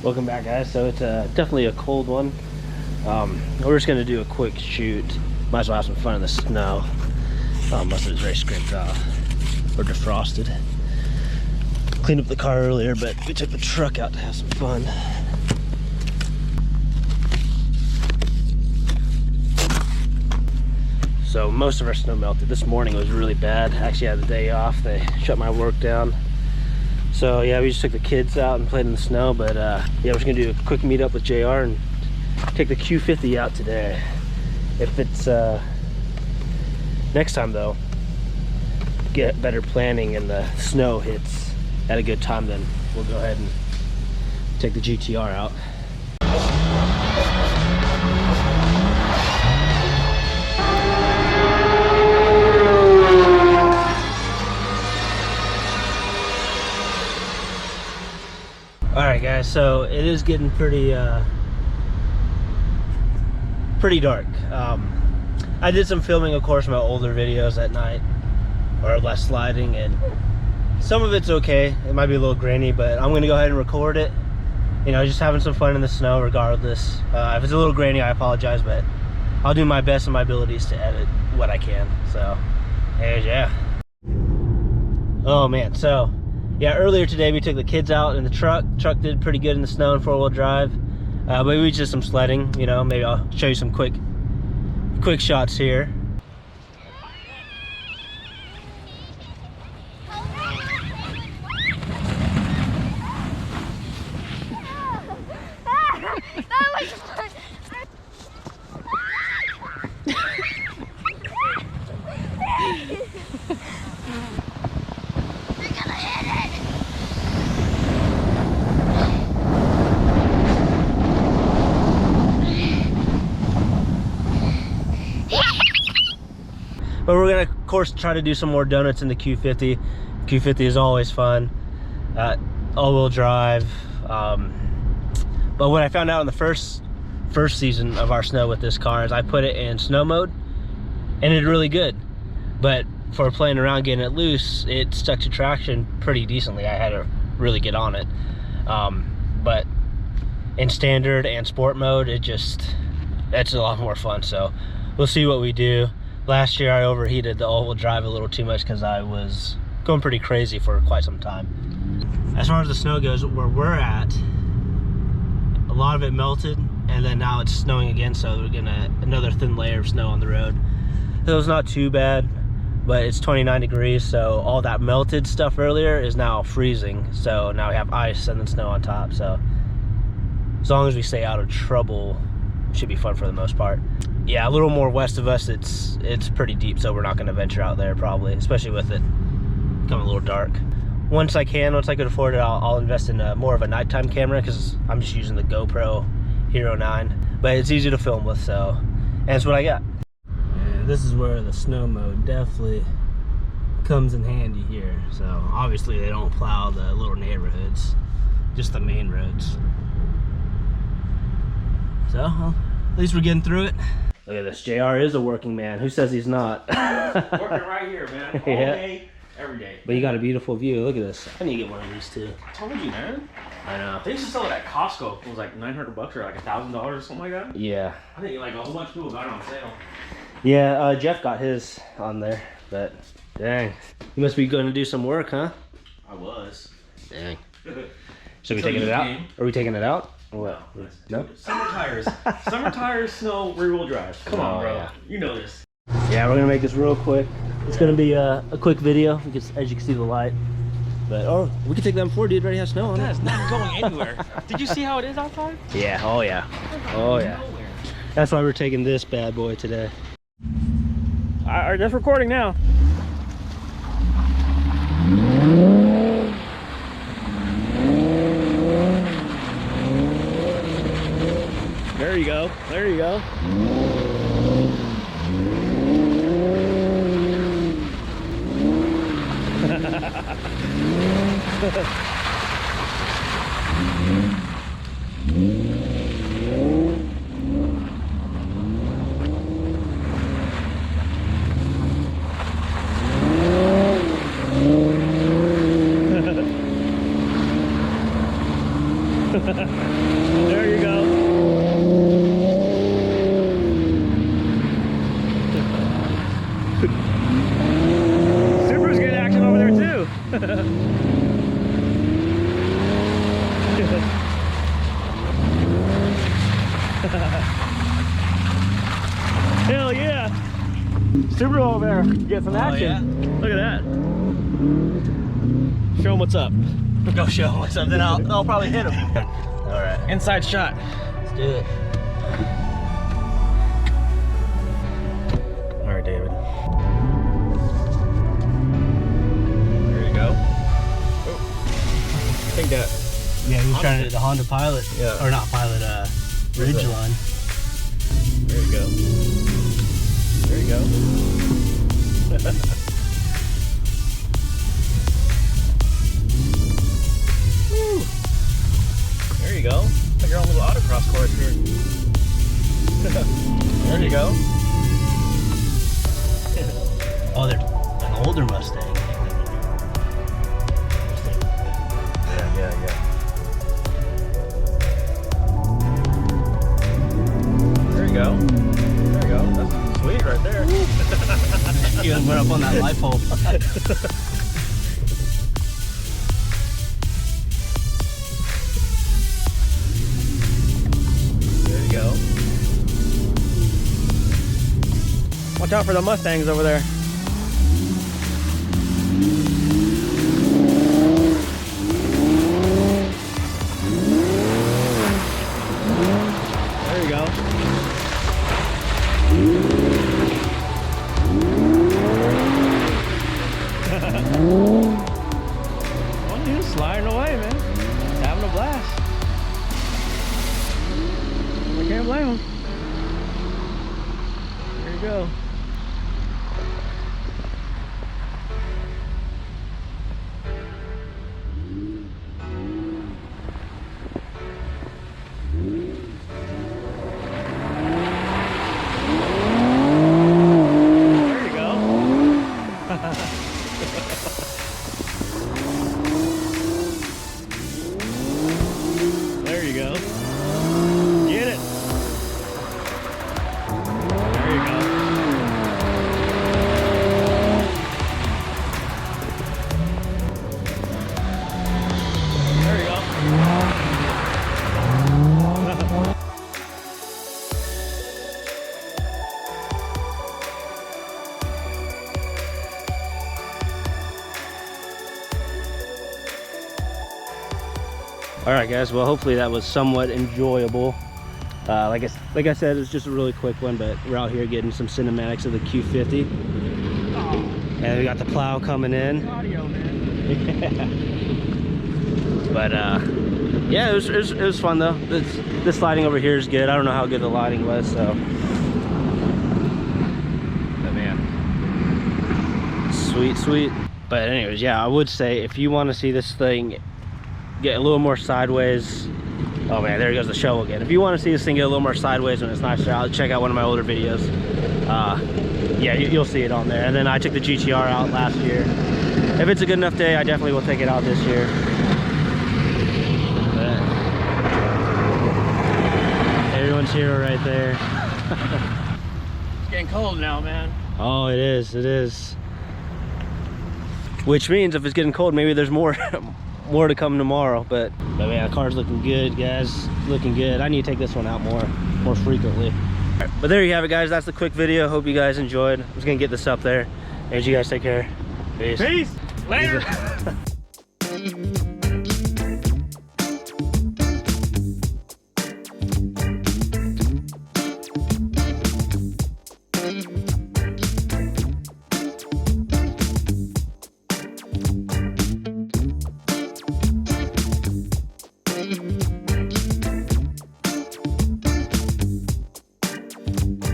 Welcome back, guys. So it's definitely a cold one. We're just gonna do a quick shoot. Might as well have some fun in the snow. Most of it's very scraped off or defrosted. Cleaned up the car earlier, but we took the truck out to have some fun. So most of our snow melted. This morning was really bad. Actually, I had the day off. They shut my work down. So yeah, we just took the kids out and played in the snow, but yeah, we're just gonna do a quick meetup with JR and take the Q50 out today. If it's next time though, get better planning and the snow hits at a good time, then we'll go ahead and take the GTR out. Alright guys, so it is getting pretty dark. I did some filming, of course, my older videos at night, or less sliding, and some of it's okay. It might be a little grainy, but I'm gonna go ahead and record it. You know, just having some fun in the snow regardless. If it's a little grainy, I apologize, but I'll do my best in my abilities to edit what I can. So, anyways, yeah. Oh man, so yeah, earlier today we took the kids out in the truck. Truck did pretty good in the snow and four-wheel drive. But we did some sledding, you know, maybe I'll show you some quick shots here. But we're gonna, of course, try to do some more donuts in the Q50. Q50 is always fun. All-wheel drive. But what I found out in the first season of our snow with this car is I put it in snow mode, and it did really good. But for playing around, getting it loose, it stuck to traction pretty decently. I had to really get on it. But in standard and sport mode, that's a lot more fun. So we'll see what we do. Last year I overheated the all-wheel drive a little too much because I was going pretty crazy for quite some time. As far as the snow goes, where we're at, a lot of it melted, and then now it's snowing again, so we're getting another thin layer of snow on the road. So it's not too bad, but it's 29 degrees, so all that melted stuff earlier is now freezing. So now we have ice and then snow on top. So as long as we stay out of trouble, it should be fun for the most part. Yeah, a little more west of us, it's pretty deep, so we're not going to venture out there probably, especially with it becoming a little dark. Once I could afford it, I'll invest in more of a nighttime camera, because I'm just using the GoPro Hero 9, but it's easy to film with, so, and that's what I got. Yeah, this is where the snow mode definitely comes in handy here. So obviously they don't plow the little neighborhoods, just the main roads. So well, at least we're getting through it. Look at this, JR is a working man. Who says he's not? Working right here, man. All day, every day. But you got a beautiful view. Look at this. I need to get one of these too. I told you, man. I know. They used to sell it at Costco. It was like $900 or like $1,000 or something like that. Yeah. I think like a whole bunch of people got it on sale. Yeah, Jeff got his on there, but dang. You must be going to do some work, huh? I was. Dang. So we taking it out? Are we taking it out? What? No? Summer tires. Summer tires, snow, rear-wheel drive. Come on, bro. Yeah. You know this. Yeah, we're gonna make this real quick. It's gonna be a quick video because, as you can see, the light. But oh, we can take that before, dude. Already has snow on it. That's not going anywhere. Did you see how it is outside? Yeah. Oh yeah. Oh yeah. That's why we're taking this bad boy today. All right, that's recording now. There you go. There you go. There you go. Subaru's getting action over there too. Hell yeah! Subaru over there, get some action. Yeah. Look at that. Show him what's up. Go show him what's up, then I'll probably hit him. All right. Inside shot. Let's do it. All right, David. There you go. Oh. I think that. Yeah, he was trying to do the Honda Pilot. Yeah. Or not Pilot, Ridgeline. There you go. There you go. Woo. There you go. Like your own little autocross course here. There you go. Oh, they're an older Mustang. Yeah. There you go. There you go. That's sweet right there. You went up on that light pole. There you go. Watch out for the Mustangs over there. There you go. Well, dude, sliding away, man. Having a blast. I can't blame him. There you go. There you go. Get it. There you go. There you go. All right, guys. Well, hopefully that was somewhat enjoyable. Like I said, it's just a really quick one, but we're out here getting some cinematics of the Q50, and we got the plow coming in. Audio, man. But yeah, it was fun though. This lighting over here is good. I don't know how good the lighting was, so. Oh, man. Sweet. But anyways, yeah, I would say if you want to see this thing get a little more sideways. Oh man, there goes the show again. If you want to see this thing get a little more sideways when it's nice out, check out one of my older videos. Yeah, you'll see it on there. And then I took the GTR out last year. If it's a good enough day, I definitely will take it out this year. But everyone's hero right there. It's getting cold now, man. Oh, it is. Which means if it's getting cold, maybe there's more more to come tomorrow. But man, the car's looking good, guys. Looking good. I need to take this one out more frequently. Right, but there you have it, guys. That's the quick video. Hope you guys enjoyed. I was gonna get this up there. And you guys take care. Peace. Later.